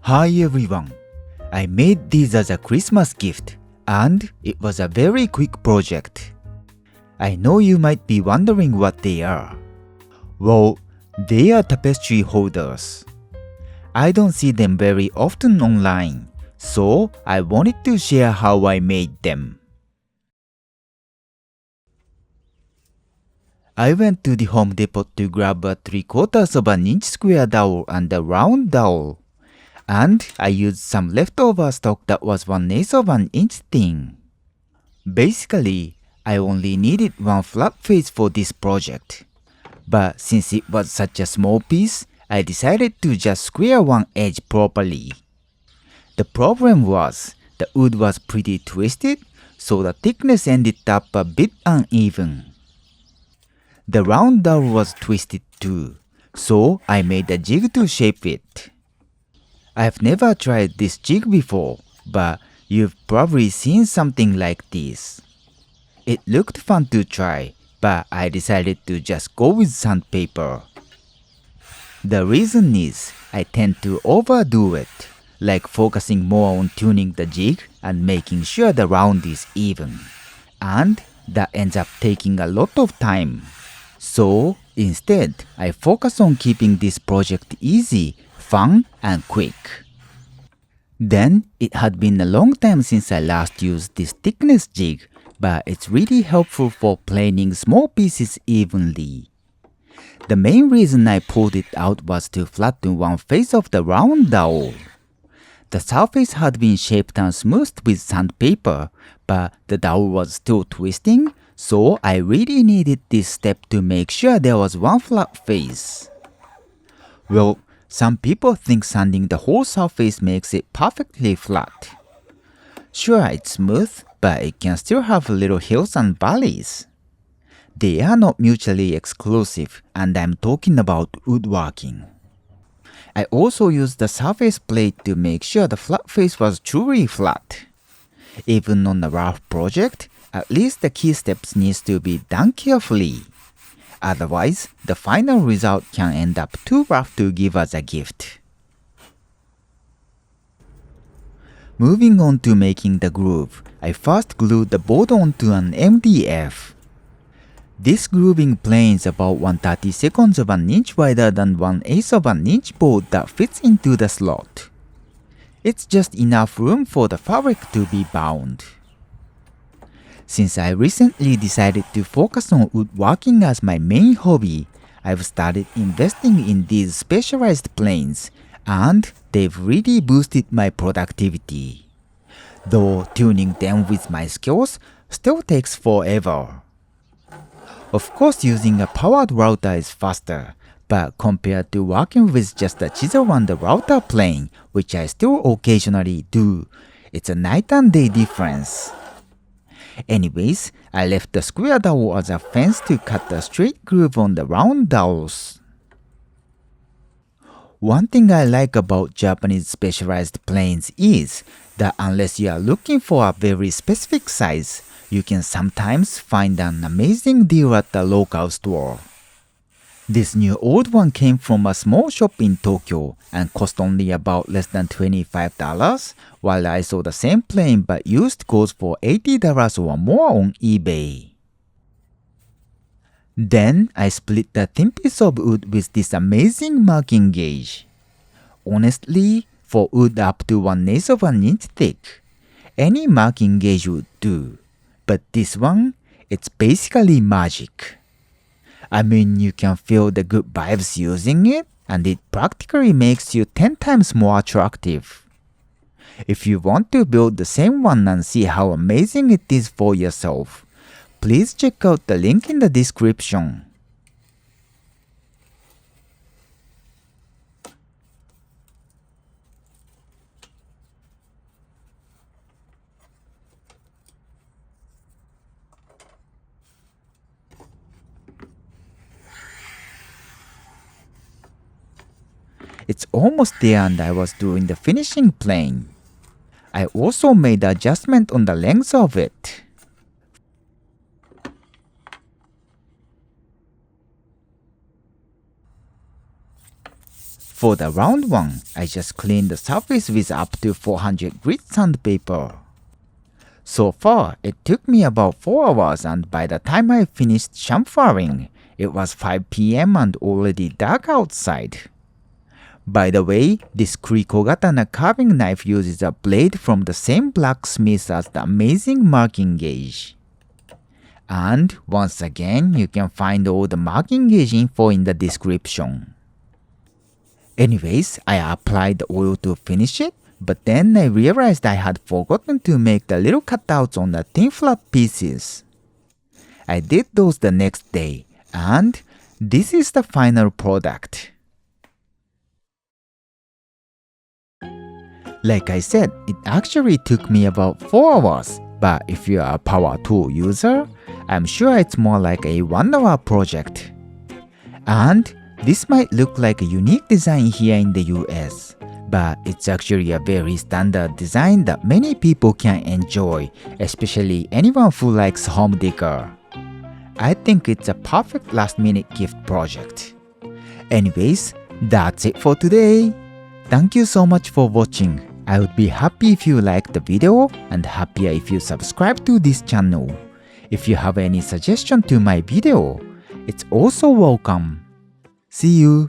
Hi everyone! I made these as a Christmas gift and it was a very quick project. I know you might be wondering what they are. Well, they are tapestry holders. I don't see them very often online, so I wanted to share how I made them. I went to the Home Depot to grab a 3/4 of an inch square dowel and a round dowel. And I used some leftover stock that was 1/8 of an inch thin. Basically, I only needed one flat face for this project. But since it was such a small piece, I decided to just square one edge properly. The problem was, the wood was pretty twisted, so the thickness ended up a bit uneven. The round dowel was twisted too, so I made a jig to shape it. I've never tried this jig before, but you've probably seen something like this. It looked fun to try, but I decided to just go with sandpaper. The reason is, I tend to overdo it, like focusing more on tuning the jig and making sure the round is even. And that ends up taking a lot of time. So instead, I focus on keeping this project easy, fun, and quick. Then, it had been a long time since I last used this thickness jig, but it's really helpful for planing small pieces evenly. The main reason I pulled it out was to flatten one face of the round dowel. The surface had been shaped and smoothed with sandpaper, but the dowel was still twisting, so I really needed this step to make sure there was one flat face. Well, some people think sanding the whole surface makes it perfectly flat. Sure, it's smooth, but it can still have little hills and valleys. They are not mutually exclusive, and I'm talking about woodworking. I also used the surface plate to make sure the flat face was truly flat. Even on a rough project, at least the key steps needs to be done carefully. Otherwise, the final result can end up too rough to give as a gift. Moving on to making the groove, I first glued the board onto an MDF. This grooving plane is about 1/32 of an inch wider than 1/8 of an inch board that fits into the slot. It's just enough room for the fabric to be bound. Since I recently decided to focus on woodworking as my main hobby, I've started investing in these specialized planes, and they've really boosted my productivity. Though tuning them with my skills still takes forever. Of course, using a powered router is faster, but compared to working with just a chisel and a router plane, which I still occasionally do, it's a night and day difference. Anyways, I left the square dowel as a fence to cut a straight groove on the round dowels. One thing I like about Japanese specialized planes is that unless you are looking for a very specific size, you can sometimes find an amazing deal at the local store. This new old one came from a small shop in Tokyo and cost only about less than $25, while I saw the same plane but used goes for $80 or more on eBay. Then I split the thin piece of wood with this amazing marking gauge. Honestly, for wood up to 1/8 of an inch thick, any marking gauge would do. But this one, it's basically magic. I mean, you can feel the good vibes using it, and it practically makes you 10 times more attractive. If you want to build the same one and see how amazing it is for yourself, please check out the link in the description. It's almost there and I was doing the finishing plane. I also made adjustment on the length of it. For the round one, I just cleaned the surface with up to 400 grit sandpaper. So far, it took me about 4 hours, and by the time I finished chamfering, it was 5 p.m. and already dark outside. By the way, this Kurikogatana carving knife uses a blade from the same blacksmith as the amazing marking gauge. And once again, you can find all the marking gauge info in the description. Anyways, I applied the oil to finish it, but then I realized I had forgotten to make the little cutouts on the thin flat pieces. I did those the next day, and this is the final product. Like I said, it actually took me about 4 hours, but if you are a power tool user, I'm sure it's more like a 1 hour project. And this might look like a unique design here in the US, but it's actually a very standard design that many people can enjoy, especially anyone who likes home decor. I think it's a perfect last-minute gift project. Anyways, that's it for today. Thank you so much for watching. I would be happy if you liked the video and happier if you subscribe to this channel. If you have any suggestion to my video, it's also welcome. See you!